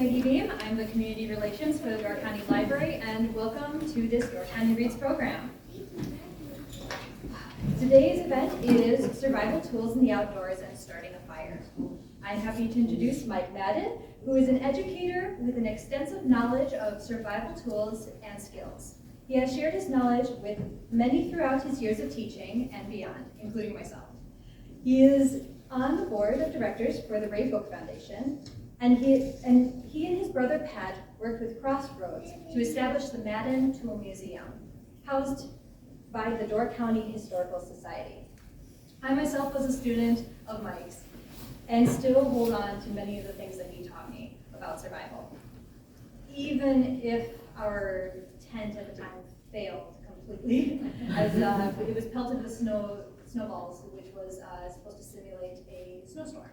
Maggie Behme. I'm the Community Relations for the Door County Library, and welcome to this Door County Reads program. Today's event is Survival Tools in the Outdoors and Starting a Fire. I'm happy to introduce Mike Madden, who is an educator with an extensive knowledge of survival tools and skills. He has shared his knowledge with many throughout his years of teaching and beyond, including myself. He is on the board of directors for the Ray Book Foundation, and he and his brother Pat worked with Crossroads to establish the Madden Tool Museum, housed by the Door County Historical Society. I myself was a student of Mike's and still hold on to many of the things that he taught me about survival. Even if our tent at the time failed completely, as it was pelted with snowballs, which was supposed to simulate a snowstorm.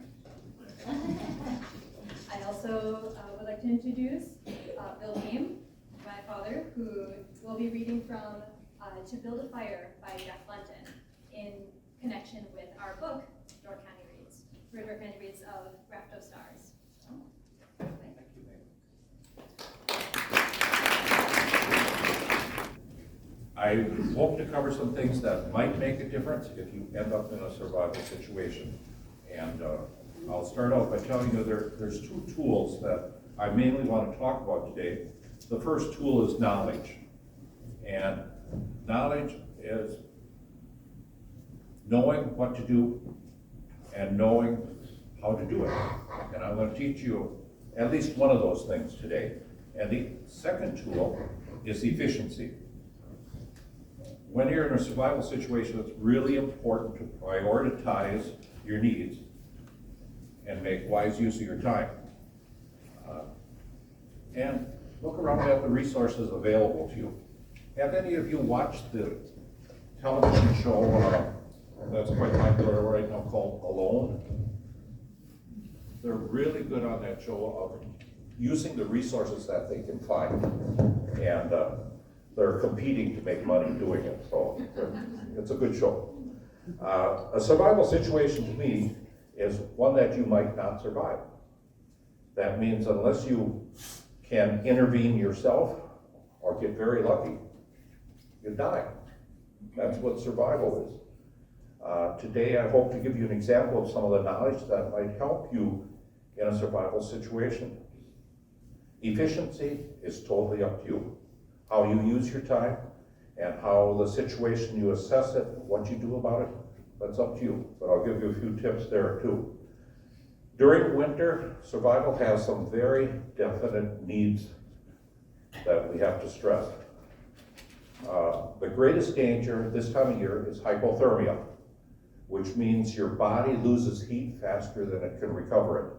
I also would like to introduce Bill Behme, my father, who will be reading from To Build a Fire by Jeff Lenton in connection with our book, Door County Reads, Door County Reads of Raft of Stars. So, Thank you, Megan. I hope to cover some things that might make a difference if you end up in a survival situation. And I'll start out by telling you there's two tools that I mainly want to talk about today. The first tool is knowledge. And knowledge is knowing what to do and knowing how to do it. And I'm going to teach you at least one of those things today. And the second tool is efficiency. When you're in a survival situation, it's really important to prioritize your needs and make wise use of your time. And look around at the resources available to you. Have any of you watched the television show that's quite popular right now called Alone? They're really good on that show of using the resources that they can find. And they're competing to make money doing it, so it's a good show. A survival situation to me is one that you might not survive. That means unless you can intervene yourself or get very lucky, you die. That's what survival is. Today I hope to give you an example of some of the knowledge that might help you in a survival situation. Efficiency is totally up to you. How you use your time and how the situation you assess it, what you do about it, that's up to you. But I'll give you a few tips there too. During winter, survival has some very definite needs that we have to stress. The greatest danger this time of year is hypothermia, which means your body loses heat faster than it can recover it.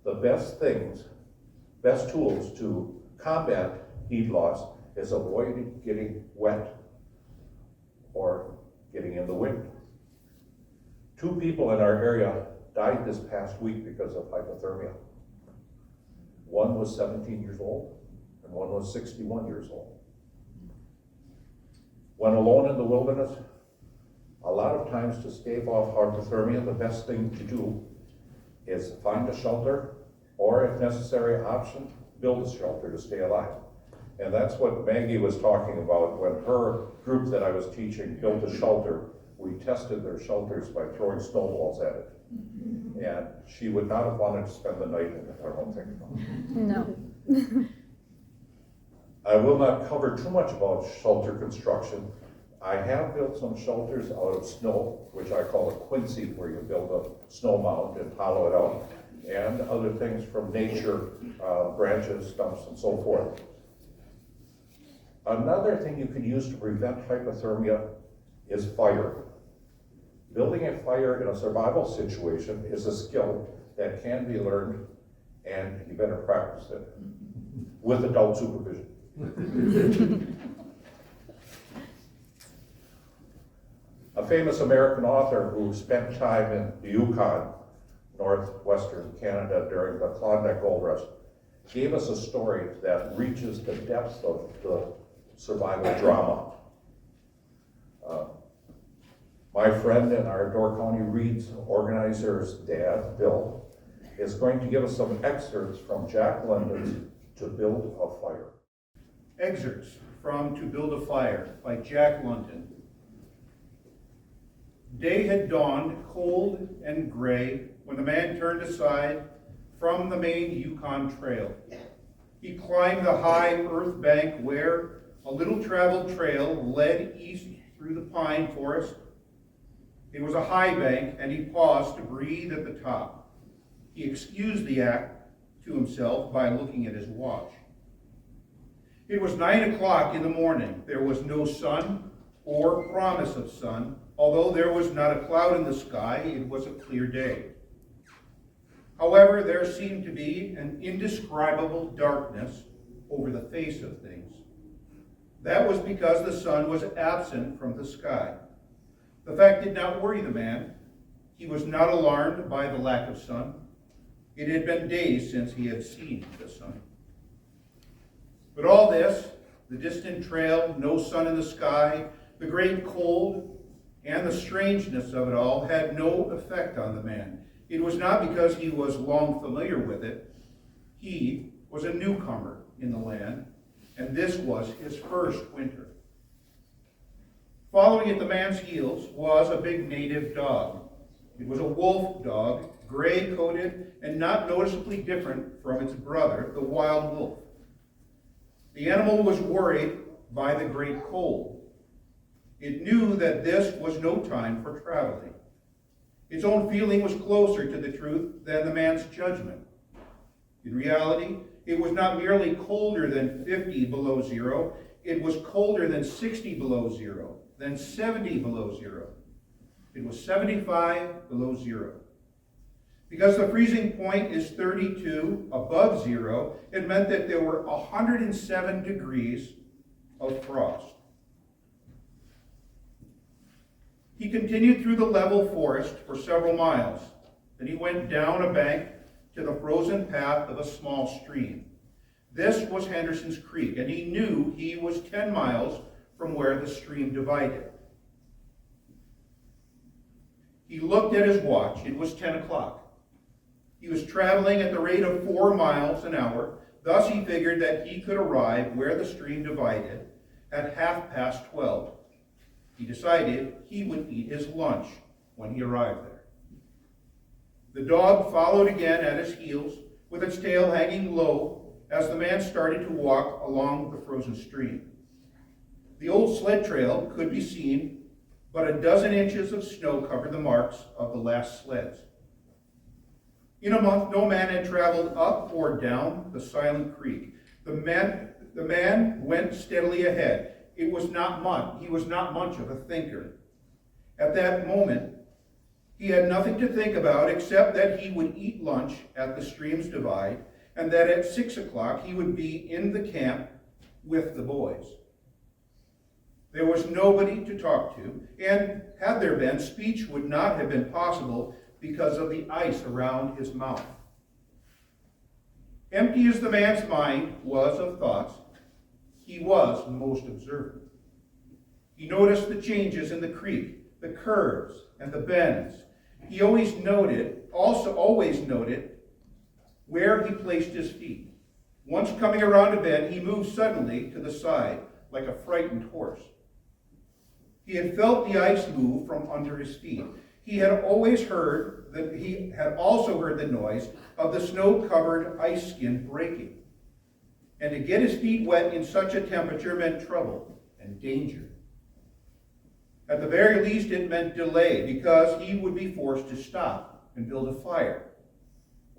The best tools to combat heat loss is avoiding getting wet or getting in the wind. 2 people in our area died this past week because of hypothermia. One was 17 years old and one was 61 years old. When alone in the wilderness, a lot of times to stave off hypothermia, the best thing to do is find a shelter, or if necessary option, build a shelter to stay alive. And that's what Maggie was talking about when her group that I was teaching built a shelter. We tested their shelters by throwing snowballs at it. And she would not have wanted to spend the night in it, I don't think. No. I will not cover too much about shelter construction. I have built some shelters out of snow, which I call a quincy, where you build a snow mound and hollow it out, and other things from nature, branches, stumps, and so forth. Another thing you can use to prevent hypothermia is fire. Building a fire in a survival situation is a skill that can be learned, and you better practice it with adult supervision. A famous American author who spent time in the Yukon, northwestern Canada during the Klondike Gold Rush, gave us a story that reaches the depths of the survival drama. My friend and our Door County Reads organizer's dad, Bill, is going to give us some excerpts from Jack London's To Build a Fire. Excerpts from To Build a Fire by Jack London. Day had dawned, cold and gray, when the man turned aside from the main Yukon Trail. He climbed the high earth bank where a little traveled trail led east through the pine forest. It was a high bank, and he paused to breathe at the top. He excused the act to himself by looking at his watch. It was 9 o'clock in the morning. There was no sun or promise of sun. Although there was not a cloud in the sky, it was a clear day. However, there seemed to be an indescribable darkness over the face of things. That was because the sun was absent from the sky. The fact did not worry the man. He was not alarmed by the lack of sun. It had been days since he had seen the sun. But all this, the distant trail, no sun in the sky, the great cold, and the strangeness of it all had no effect on the man. It was not because he was long familiar with it. He was a newcomer in the land, and this was his first winter. Following at the man's heels was a big native dog. It was a wolf dog, gray-coated and not noticeably different from its brother, the wild wolf. The animal was worried by the great cold. It knew that this was no time for traveling. Its own feeling was closer to the truth than the man's judgment. In reality, it was not merely colder than 50 below zero, it was colder than 60 below zero, then 70 below zero. It was 75 below zero. Because the freezing point is 32 above zero, it meant that there were 107 degrees of frost. He continued through the level forest for several miles. Then he went down a bank to the frozen path of a small stream. This was Henderson's Creek, and he knew he was 10 miles from where the stream divided. He looked at his watch. It was 10 o'clock. He was traveling at the rate of 4 miles an hour. Thus he figured that he could arrive where the stream divided at 12:30. He decided he would eat his lunch when he arrived there. The dog followed again at his heels with its tail hanging low as the man started to walk along the frozen stream. The old sled trail could be seen, but a dozen inches of snow covered the marks of the last sleds. In a month, no man had traveled up or down the silent creek. The man went steadily ahead. He was not much of a thinker. At that moment, he had nothing to think about except that he would eat lunch at the stream's divide, and that at 6 o'clock he would be in the camp with the boys. There was nobody to talk to, and had there been, speech would not have been possible because of the ice around his mouth. Empty as the man's mind was of thoughts, he was most observant. He noticed the changes in the creek, the curves and the bends. He always noted where he placed his feet. Once coming around a bend, he moved suddenly to the side like a frightened horse. He had felt the ice move from under his feet. He had also heard the noise of the snow-covered ice skin breaking. And to get his feet wet in such a temperature meant trouble and danger. At the very least, it meant delay, because he would be forced to stop and build a fire.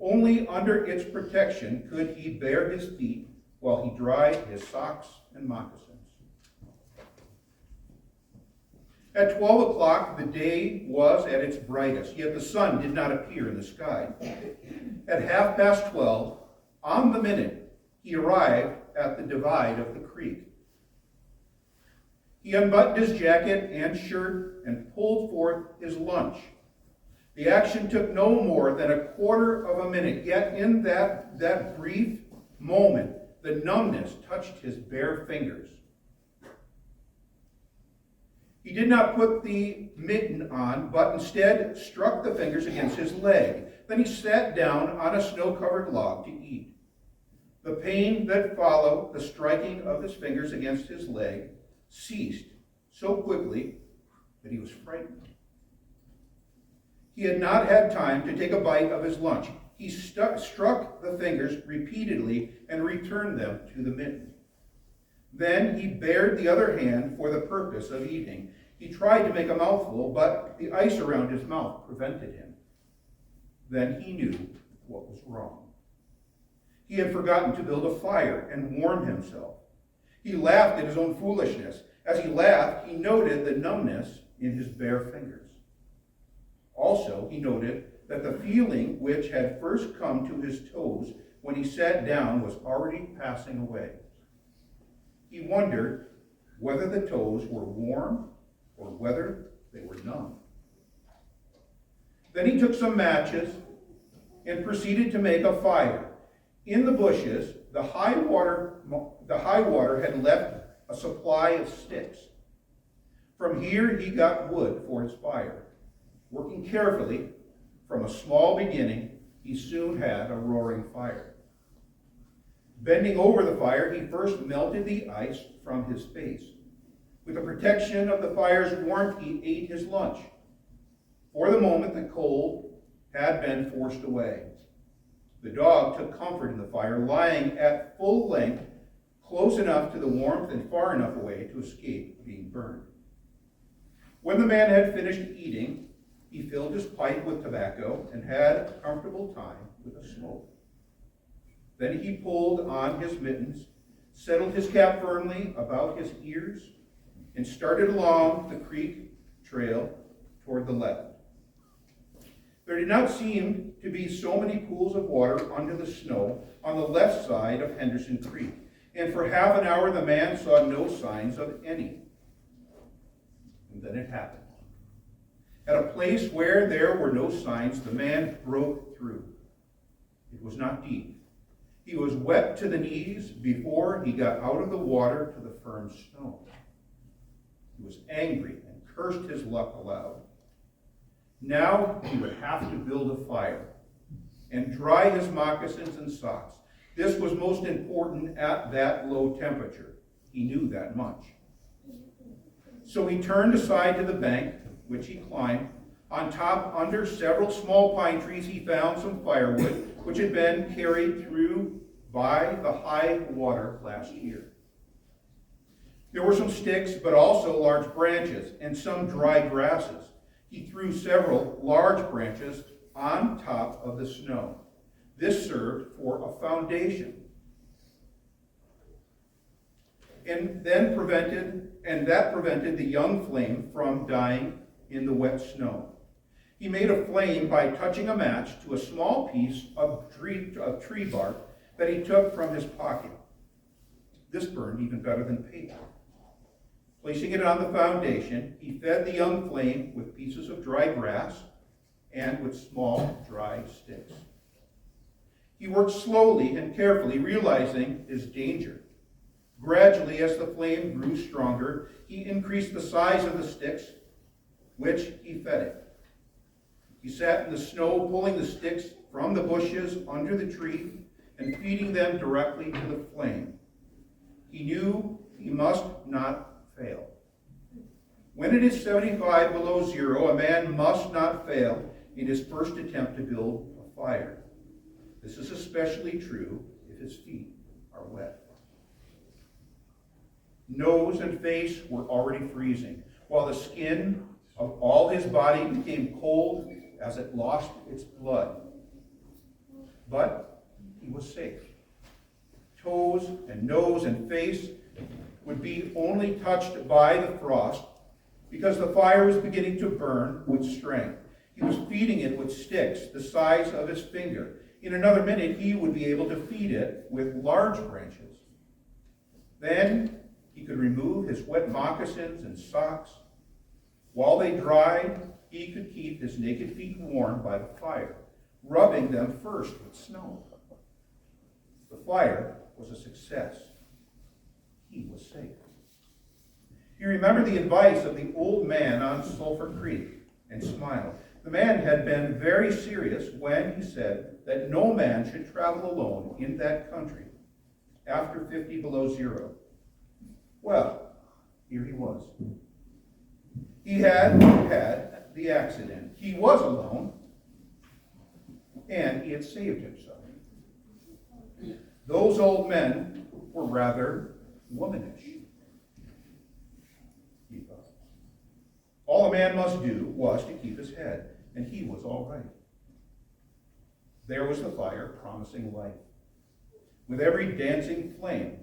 Only under its protection could he bare his feet while he dried his socks and moccasins. At 12 o'clock, the day was at its brightest, yet the sun did not appear in the sky. At 12:30, on the minute, he arrived at the divide of the creek. He unbuttoned his jacket and shirt and pulled forth his lunch. The action took no more than a quarter of a minute, yet in that brief moment, the numbness touched his bare fingers. He did not put the mitten on, but instead struck the fingers against his leg. Then he sat down on a snow-covered log to eat. The pain that followed the striking of his fingers against his leg ceased so quickly that he was frightened. He had not had time to take a bite of his lunch. He struck the fingers repeatedly and returned them to the mitten. Then he bared the other hand for the purpose of eating. He tried to make a mouthful, but the ice around his mouth prevented him. Then he knew what was wrong. He had forgotten to build a fire and warm himself. He laughed at his own foolishness. As he laughed, he noted the numbness in his bare fingers. Also, he noted that the feeling which had first come to his toes when he sat down was already passing away. He wondered whether the toes were warm or whether they were numb. Then he took some matches and proceeded to make a fire. In the bushes, the high water had left a supply of sticks. From here he got wood for his fire. Working carefully, from a small beginning, he soon had a roaring fire. Bending over the fire, he first melted the ice from his face. With the protection of the fire's warmth, he ate his lunch. For the moment, the cold had been forced away. The dog took comfort in the fire, lying at full length, close enough to the warmth and far enough away to escape being burned. When the man had finished eating, he filled his pipe with tobacco and had a comfortable time with a smoke. Then he pulled on his mittens, settled his cap firmly about his ears, and started along the creek trail toward the left. There did not seem to be so many pools of water under the snow on the left side of Henderson Creek, and for half an hour the man saw no signs of any. And then it happened. At a place where there were no signs, the man broke through. It was not deep. He was wet to the knees before he got out of the water to the firm snow. He was angry and cursed his luck aloud. Now he would have to build a fire and dry his moccasins and socks. This was most important at that low temperature. He knew that much. So he turned aside to the bank, which he climbed. On top, under several small pine trees, he found some firewood, which had been carried through by the high water last year. There were some sticks, but also large branches and some dry grasses. He threw several large branches on top of the snow. This served for a foundation, and that prevented the young flame from dying in the wet snow. He made a flame by touching a match to a small piece of tree bark that he took from his pocket. This burned even better than paper. Placing it on the foundation, he fed the young flame with pieces of dry grass and with small dry sticks. He worked slowly and carefully, realizing his danger. Gradually, as the flame grew stronger, he increased the size of the sticks, which he fed it. He sat in the snow, pulling the sticks from the bushes under the tree and feeding them directly to the flame. He knew he must not fail. When it is 75 below zero, a man must not fail in his first attempt to build a fire. This is especially true if his feet are wet. Nose and face were already freezing, while the skin of all his body became cold as it lost its blood. But he was safe. Toes and nose and face would be only touched by the frost because the fire was beginning to burn with strength. He was feeding it with sticks the size of his finger. In another minute, he would be able to feed it with large branches. Then he could remove his wet moccasins and socks. While they dried, he could keep his naked feet warm by the fire, rubbing them first with snow. The fire was a success. He was safe. He remembered the advice of the old man on Sulphur Creek and smiled. The man had been very serious when he said that no man should travel alone in that country after 50 below zero. Well, here he was. He had had the accident. He was alone, and he had saved himself. Those old men were rather womanish, he thought. All a man must do was to keep his head, and he was all right. There was the fire, promising life. With every dancing flame,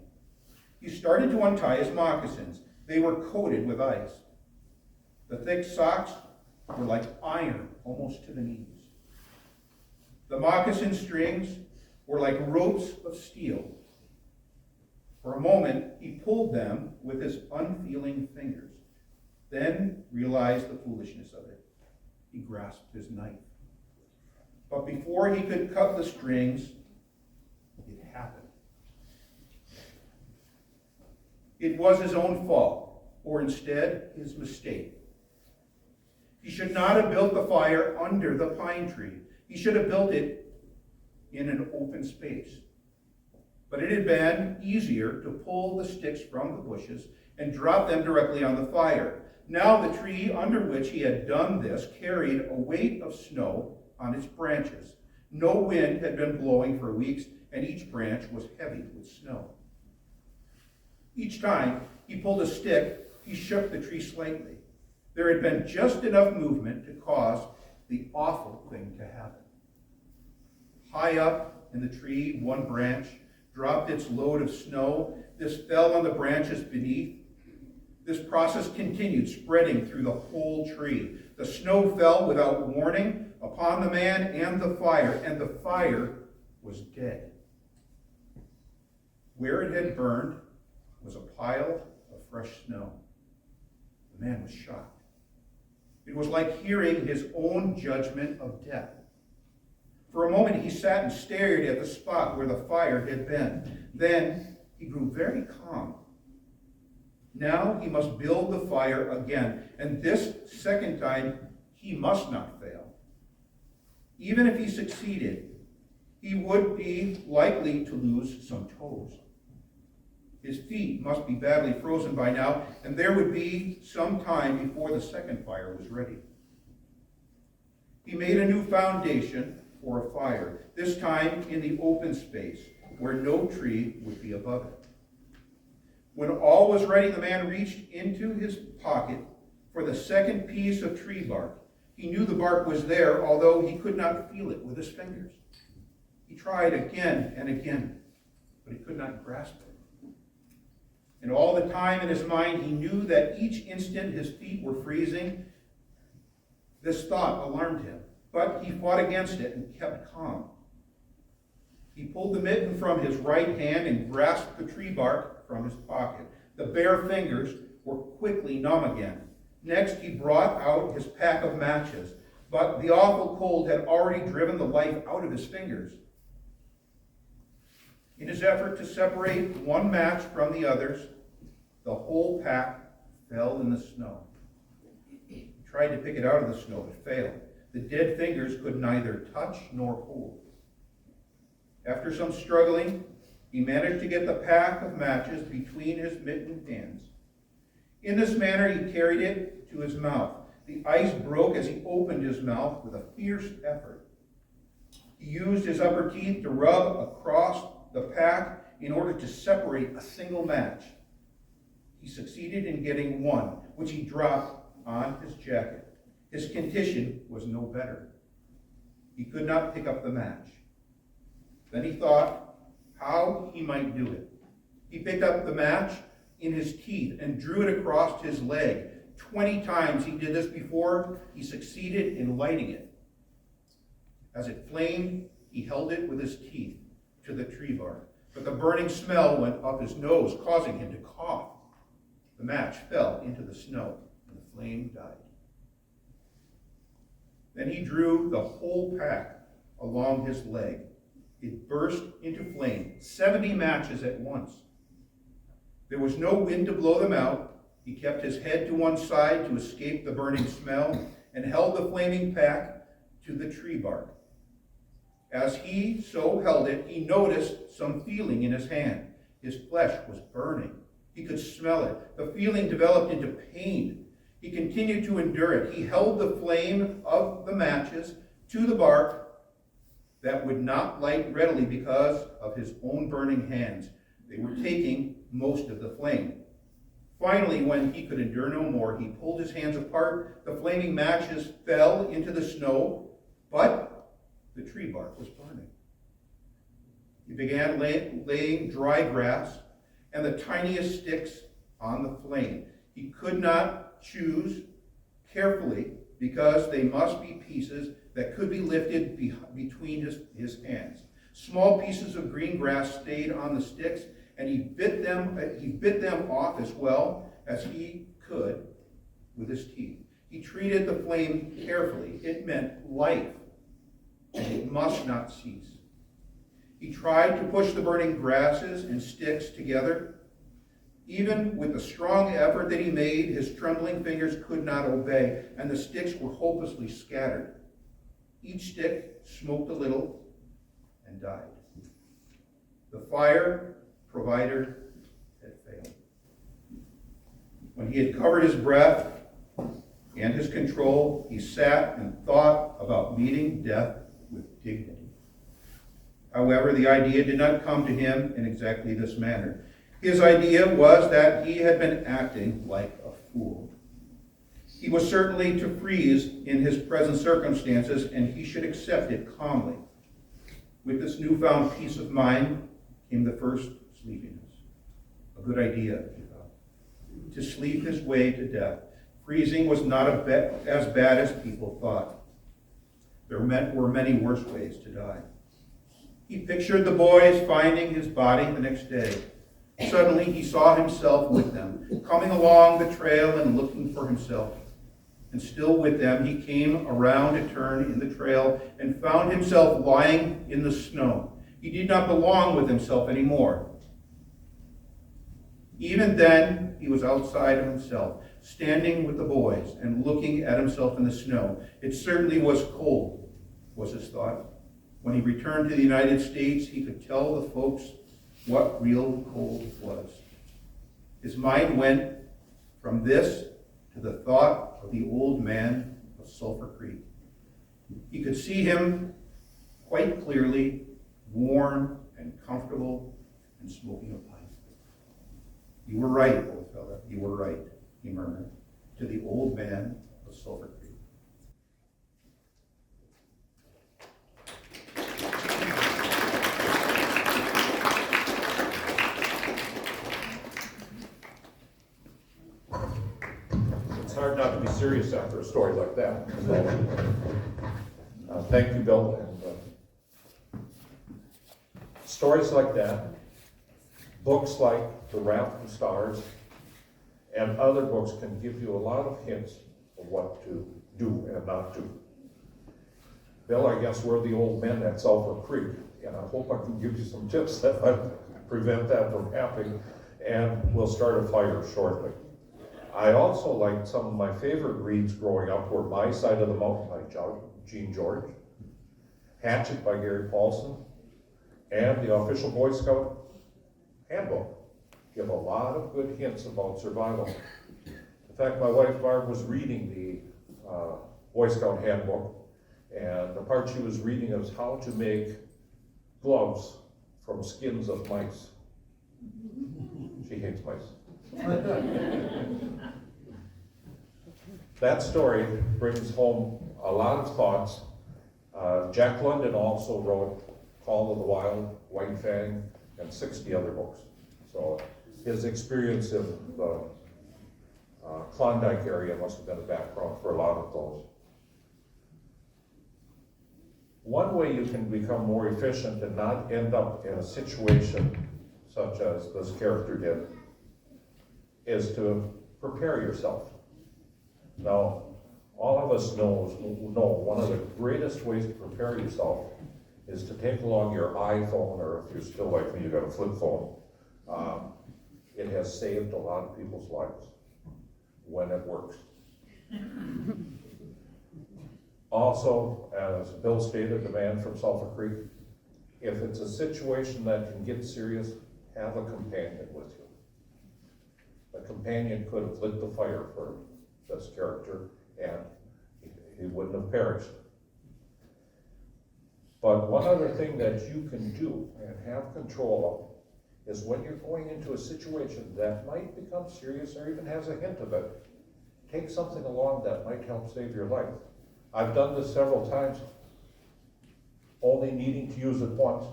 he started to untie his moccasins. They were coated with ice. The thick socks were like iron, almost to the knees. The moccasin strings were like ropes of steel. For a moment, he pulled them with his unfeeling fingers, then realized the foolishness of it. He grasped his knife. But before he could cut the strings, it happened. It was his own fault, or instead, his mistake. He should not have built the fire under the pine tree. He should have built it in an open space. But it had been easier to pull the sticks from the bushes and drop them directly on the fire. Now the tree under which he had done this carried a weight of snow on its branches. No wind had been blowing for weeks, and each branch was heavy with snow. Each time he pulled a stick, he shook the tree slightly. There had been just enough movement to cause the awful thing to happen. High up in the tree, one branch dropped its load of snow. This fell on the branches beneath. This process continued, spreading through the whole tree. The snow fell without warning upon the man and the fire was dead. Where it had burned was a pile of fresh snow. The man was shocked. It was like hearing his own judgment of death. For a moment he sat and stared at the spot where the fire had been. Then he grew very calm. Now he must build the fire again, and this second time he must not fail. Even if he succeeded, he would be likely to lose some toes. His feet must be badly frozen by now, and there would be some time before the second fire was ready. He made a new foundation for a fire, this time in the open space where no tree would be above it. When all was ready, the man reached into his pocket for the second piece of tree bark. He knew the bark was there, although he could not feel it with his fingers. He tried again and again, but he could not grasp it. And all the time in his mind, he knew that each instant his feet were freezing. This thought alarmed him, but he fought against it and kept calm. He pulled the mitten from his right hand and grasped the tree bark from his pocket. The bare fingers were quickly numb again. Next, he brought out his pack of matches, but the awful cold had already driven the life out of his fingers. In his effort to separate one match from the others, the whole pack fell in the snow. He tried to pick it out of the snow, but failed. The dead fingers could neither touch nor hold. After some struggling, he managed to get the pack of matches between his mittened hands. In this manner, he carried it to his mouth. The ice broke as he opened his mouth with a fierce effort. He used his upper teeth to rub across the pack in order to separate a single match. He succeeded in getting one, which he dropped on his jacket. His condition was no better. He could not pick up the match. Then he thought how he might do it. He picked up the match in his teeth and drew it across his leg. 20 times he did this before he succeeded in lighting it. As it flamed, he held it with his teeth to the tree bark, but the burning smell went up his nose, causing him to cough. The match fell into the snow, and the flame died. Then he drew the whole pack along his leg. It burst into flame, 70 matches at once. There was no wind to blow them out, He kept his head to one side to escape the burning smell and held the flaming pack to the tree bark. As he so held it, he noticed some feeling in his hand. His flesh was burning. He could smell it. The feeling developed into pain. He continued to endure it. He held the flame of the matches to the bark that would not light readily because of his own burning hands. They were taking most of the flame. Finally, when he could endure no more, he pulled his hands apart. The flaming matches fell into the snow, but the tree bark was burning. He began laying dry grass and the tiniest sticks on the flame. He could not choose carefully because they must be pieces that could be lifted between his hands. Small pieces of green grass stayed on the sticks, and he bit them off as well as he could with his teeth. He treated the flame carefully. It meant life, and it must not cease. He tried to push the burning grasses and sticks together. Even with the strong effort that he made, his trembling fingers could not obey, and the sticks were hopelessly scattered. Each stick smoked a little and died. The fire provider had failed. When he had covered his breath and his control, he sat and thought about meeting death with dignity. However, the idea did not come to him in exactly this manner. His idea was that he had been acting like a fool. He was certainly to freeze in his present circumstances, and he should accept it calmly. With this newfound peace of mind came the first sleepiness. A good idea, he thought. To sleep his way to death. Freezing was not as bad as people thought. There were many worse ways to die. He pictured the boys finding his body the next day. Suddenly he saw himself with them, coming along the trail and looking for himself. And still with them, he came around a turn in the trail and found himself lying in the snow. He did not belong with himself anymore. Even then, he was outside of himself, standing with the boys and looking at himself in the snow. It certainly was cold, was his thought. When he returned to the United States, he could tell the folks what real cold was. His mind went from this to the thought of the old man of Sulphur Creek. He could see him quite clearly, warm and comfortable and smoking a pipe. "You were right, old fella, you were right," he murmured to the old man of Sulphur Creek. It's hard not to be serious after a story like that. Thank you, Bill. And, stories like that, books like The Wrath from Stars, and other books can give you a lot of hints of what to do and not do. Bill, I guess we're the old men at Sulphur Creek, and I hope I can give you some tips that might prevent that from happening, and we'll start a fire shortly. I also liked some of my favorite reads growing up were My Side of the Mountain by Gene George, Hatchet by Gary Paulson, and the Official Boy Scout Handbook. Give a lot of good hints about survival. In fact, my wife Barb was reading the Boy Scout Handbook, and the part she was reading was how to make gloves from skins of mice. She hates mice. That story brings home a lot of thoughts. Jack London also wrote Call of the Wild, White Fang, and 60 other books. So his experience in the Klondike area must have been a background for a lot of those. One way you can become more efficient and not end up in a situation such as this character did is to prepare yourself. Now, all of us know one of the greatest ways to prepare yourself is to take along your iPhone, or if you're still like me, you got a flip phone. It has saved a lot of people's lives. when it works. Also, as Bill stated, the man from Sulphur Creek, if it's a situation that can get serious, have a companion with you. The companion could have lit the fire for this character and he wouldn't have perished. But one other thing that you can do and have control of is when you're going into a situation that might become serious or even has a hint of it, take something along that might help save your life. I've done this several times, only needing to use it once,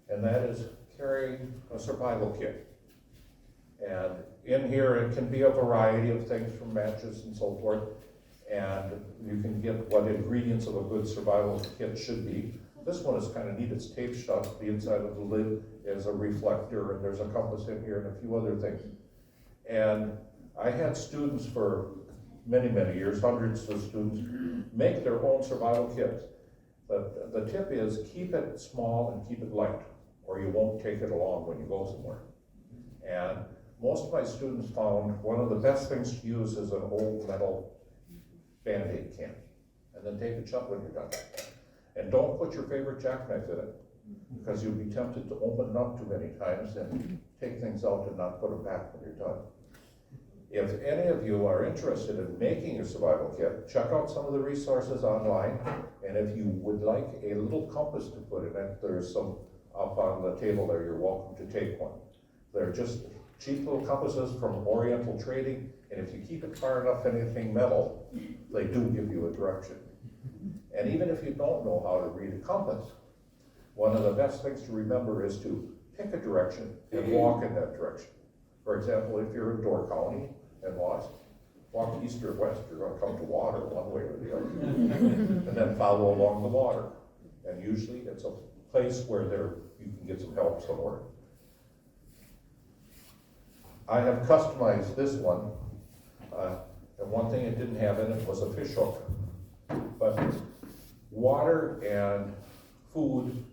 and that is carrying a survival kit. And in here, it can be a variety of things from matches and so forth, and you can get what ingredients of a good survival kit should be. This one is kind of neat, it's tape shut. The inside of the lid is a reflector, and there's a compass in here and a few other things. And I had students for many, many years, hundreds of students, make their own survival kits. But the tip is keep it small and keep it light, or you won't take it along when you go somewhere. And most of my students found one of the best things to use is an old metal Band-Aid can, and then take it shut when you're done. And don't put your favorite jackknife in it, because you'll be tempted to open it up too many times and take things out and not put them back when you're done. If any of you are interested in making a survival kit, check out some of the resources online, and if you would like a little compass to put in it, there's some up on the table there, you're welcome to take one. They're just cheap little compasses from Oriental Trading, and if you keep it far enough anything metal, they do give you a direction. And even if you don't know how to read a compass, one of the best things to remember is to pick a direction and walk in that direction. For example, if you're in Door County and lost, walk east or west, you're gonna come to water one way or the other. And then follow along the water. And usually it's a place where you can get some help somewhere. I have customized this one, and one thing it didn't have in it was a fish hook. But water and food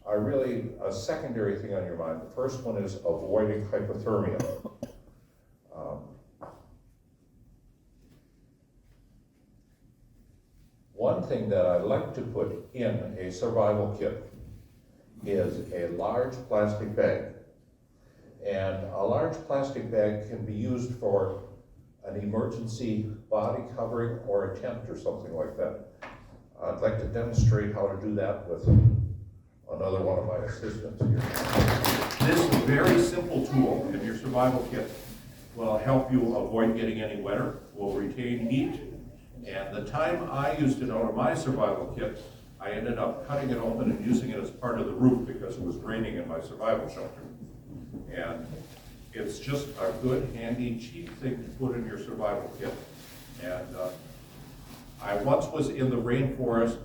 are really a secondary thing on your mind. The first one is avoiding hypothermia. One thing that I like to put in a survival kit is a large plastic bag. And a large plastic bag can be used for an emergency body covering or a tent or something like that. I'd like to demonstrate how to do that with another one of my assistants here. This very simple tool in your survival kit will help you avoid getting any wetter, will retain heat, and the time I used it out of my survival kit, I ended up cutting it open and using it as part of the roof because it was raining in my survival shelter. And it's just a good, handy, cheap thing to put in your survival kit. And I once was in the rainforest,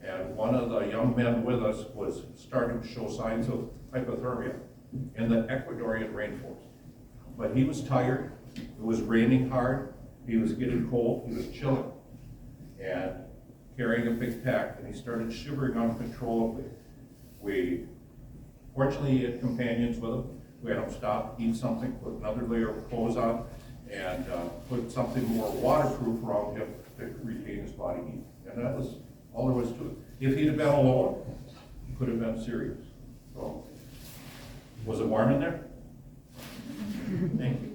and one of the young men with us was starting to show signs of hypothermia in the Ecuadorian rainforest. But he was tired, it was raining hard, he was getting cold, he was chilling, and carrying a big pack, and he started shivering uncontrollably. Fortunately, he had companions with him. We had him stop, eat something, put another layer of clothes on, and put something more waterproof around him to retain his body heat. And that was all there was to it. If he'd have been alone, it could have been serious. So, was it warm in there? Thank you.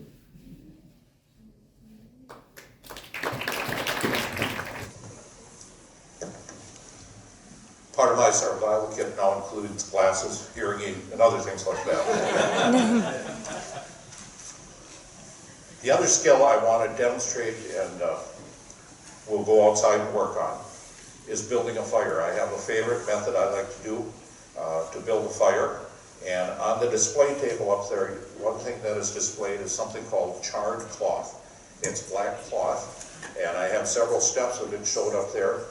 Part of my survival kit now includes glasses, hearing aid, and other things like that. The other skill I want to demonstrate, and we'll go outside and work on, is building a fire. I have a favorite method I like to do to build a fire. And on the display table up there, one thing that is displayed is something called charred cloth. It's black cloth, and I have several steps of it showed up there.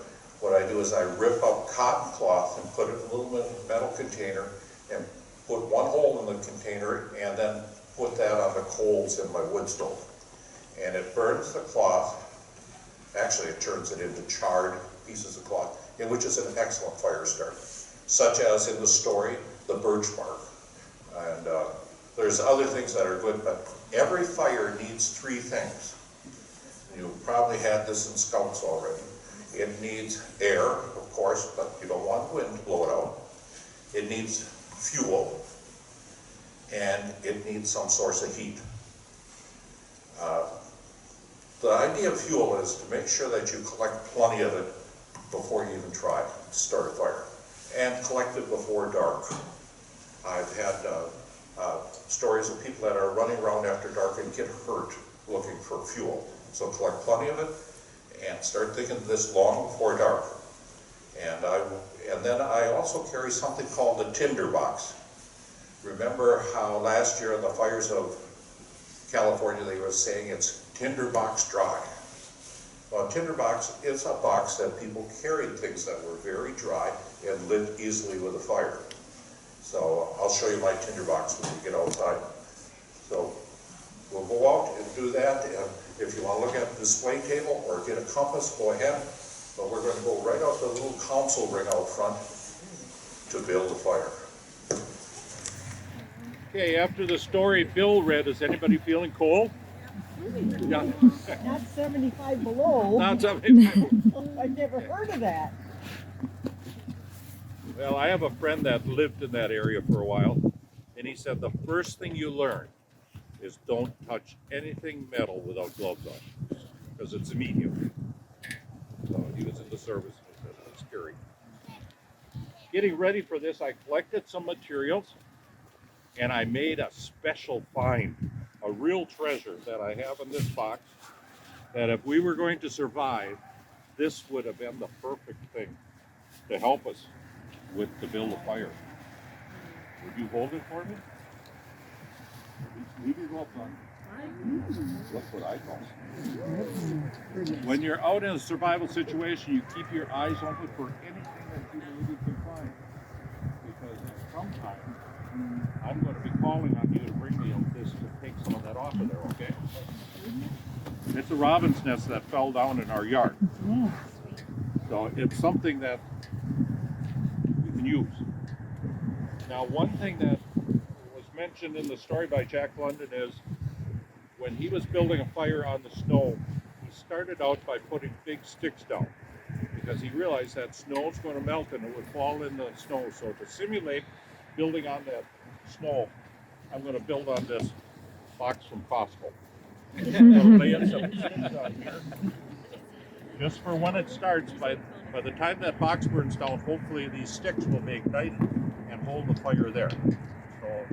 What I do is I rip up cotton cloth and put it in a little metal container and put one hole in the container and then put that on the coals in my wood stove. And it burns the cloth. Actually, it turns it into charred pieces of cloth, which is an excellent fire starter, such as in the story, the birch bark. And there's other things that are good, but every fire needs three things. You probably had this in scouts already. It needs air, of course, but you don't want wind to blow it out. It needs fuel, and it needs some source of heat. The idea of fuel is to make sure that you collect plenty of it before you even try to start a fire, and collect it before dark. I've had stories of people that are running around after dark and get hurt looking for fuel. So collect plenty of it and start thinking this long before dark. And then I also carry something called a tinder box. Remember how last year in the fires of California they were saying it's tinderbox dry. Well, a tinderbox is a box that people carried things that were very dry and lit easily with a fire. So I'll show you my tinderbox when we get outside. So we'll go out and do that. And if you want to look at the display table or get a compass, go ahead. But we're going to go right out the little council ring out front to build a fire. Okay, after the story Bill read, is anybody feeling cold? Yeah. Not 75 below. Not 75. I've never heard of that. Well, I have a friend that lived in that area for a while, and he said the first thing you learn is don't touch anything metal without gloves on, because it's a medium. So he was in the service, and he said it was scary. Getting ready for this, I collected some materials, and I made a special find, a real treasure that I have in this box, that if we were going to survive, this would have been the perfect thing to help us to build a fire. Would you hold it for me? Leave your gloves on. That's what I call it. When you're out in a survival situation, you keep your eyes open for anything that you believe you can find. Because sometime I'm going to be calling on you to bring me this to take some of that off of there, okay? It's a robin's nest that fell down in our yard. So it's something that you can use. Now, one thing that was mentioned in the story by Jack London is when he was building a fire on the snow, he started out by putting big sticks down because he realized that snow is going to melt and it would fall in the snow. So to simulate building on that snow, I'm going to build on this box from Costco. I'm going to lay in some sticks on here. Just for when it starts, by the time that box burns down, hopefully these sticks will be ignited and hold the fire there. So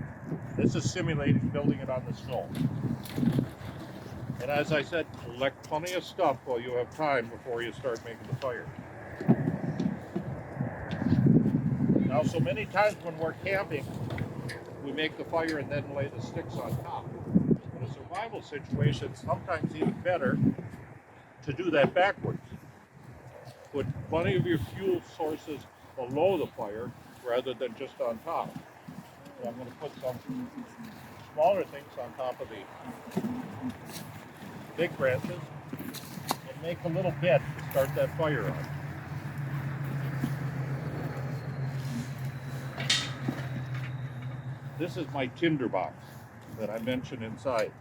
this is simulating building it on the snow. And as I said, collect plenty of stuff while you have time before you start making the fire. Now, so many times when we're camping, we make the fire and then lay the sticks on top. In a survival situation, sometimes even better to do that backwards. Put plenty of your fuel sources below the fire rather than just on top. So I'm going to put some smaller things on top of the big branches and make a little bed to start that fire on. This is my tinder box that I mentioned inside.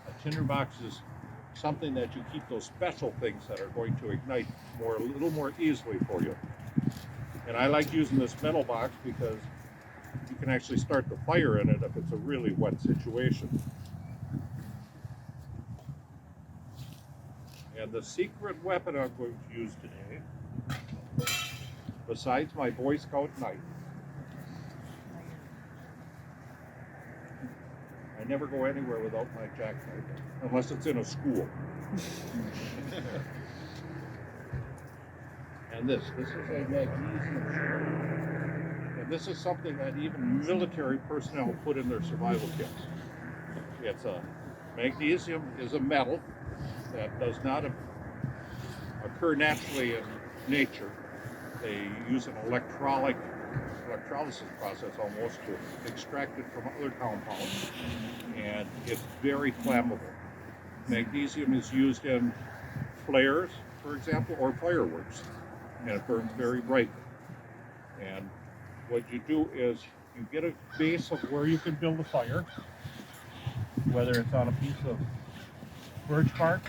A tinder box is something that you keep those special things that are going to ignite a little more easily for you. And I like using this metal box because you can actually start the fire in it if it's a really wet situation. And the secret weapon I'm going to use today, besides my Boy Scout knife, I never go anywhere without my jackknife, unless it's in a school. And this is a magnesium shield. And this is something that even military personnel put in their survival kits. It's magnesium is a metal that does not occur naturally in nature. They use an electrolysis process almost to extract it from other compounds, and it's very flammable. Magnesium is used in flares, for example, or fireworks, and it burns very brightly. And what you do is you get a base of where you can build a fire, whether it's on a piece of birch bark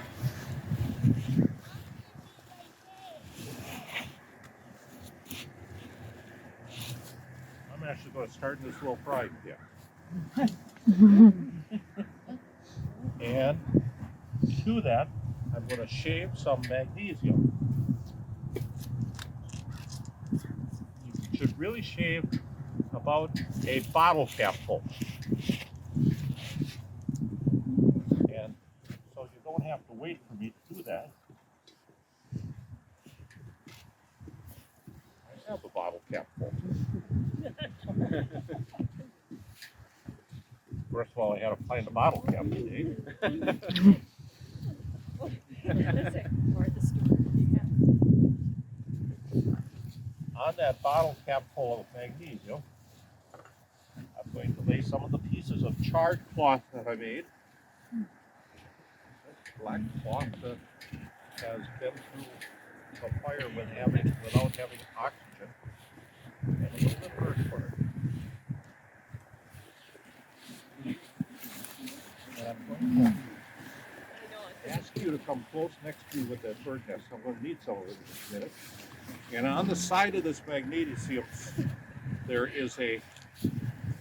smash is going to start in this little frying pan. And to that, I'm going to shave some magnesium. You should really shave about a bottle cap full. And so you don't have to wait for me to do that. I have a bottle cap full. First of all, I had to find a bottle cap today. On that bottle cap full of magnesium, I'm going to lay some of the pieces of charred cloth that I made. Black cloth that has been through the fire without having oxygen, and a little bit of earth for it. And I'm going to ask you to come close next to me with that bird nest. I'm going to need some of it in just a minute. And on the side of this magnesium, there is a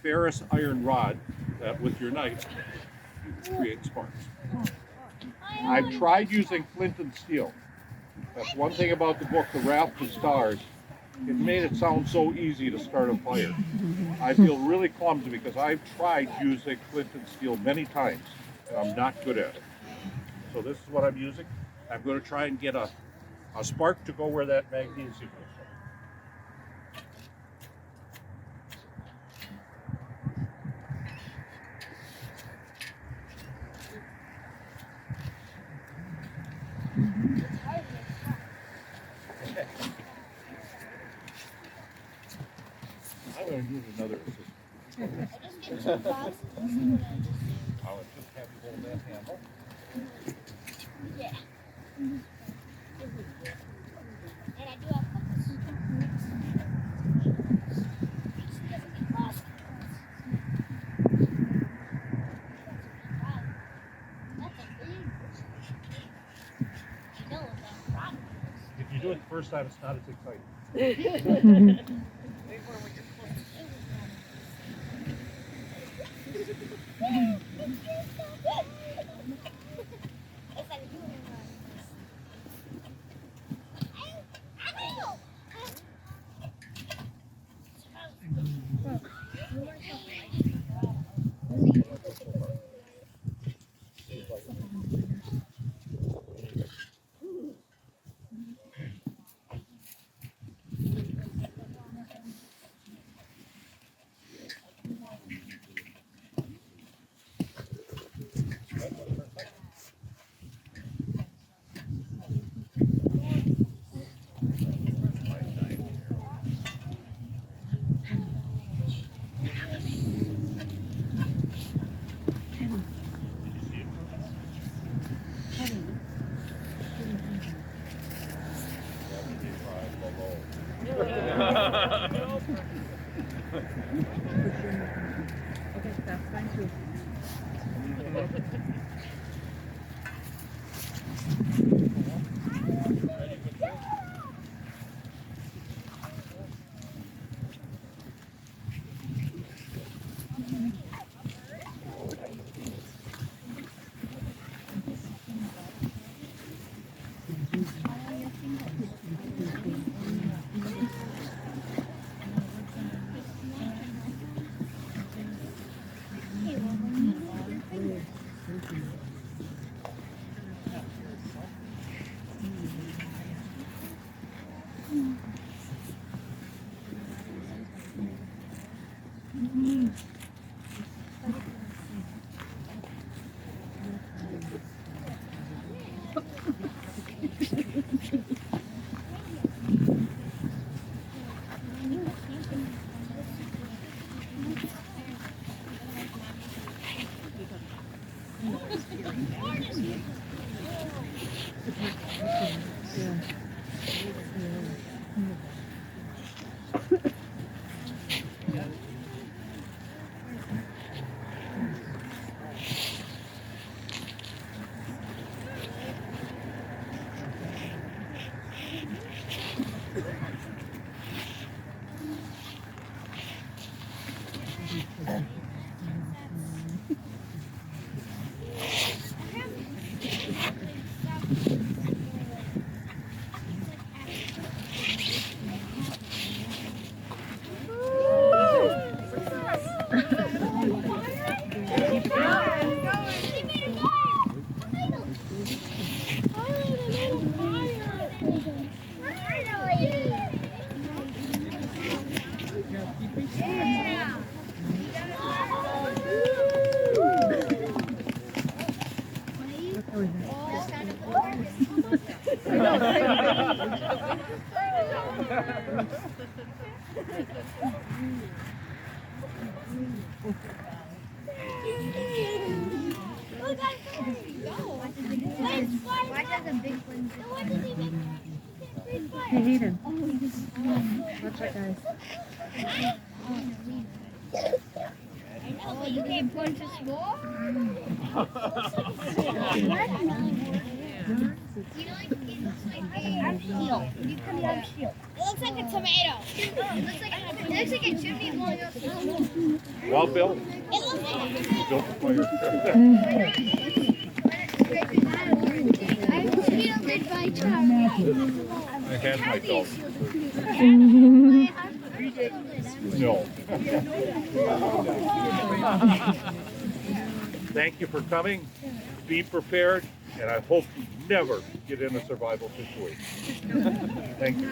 ferrous iron rod that, with your knife, you can create sparks. I've tried using flint and steel. That's one thing about the book, The Wrath of Stars. It made it sound so easy to start a fire. I feel really clumsy because I've tried using flint and steel many times, and I'm not good at it. So this is what I'm using. I'm going to try and get a spark to go where that magnesium is. I'm going to use another assistant. I'll just have you hold that handle. Yeah. And I do have focus. That's a big I know what that rock If you do it the first time, it's not as exciting. It's like you Okay, that's fine too. Hey, Hayden. Watch it, guys. Oh, you can't put it to small? It looks like a tomato. It looks like a chimney blowing up. Well, Bill, It looks like a tomato. don't fire. I'm shielded by Charlie. I had my dog. No. Thank you for coming. Be prepared, and I hope you never get in a survival situation. Thank you.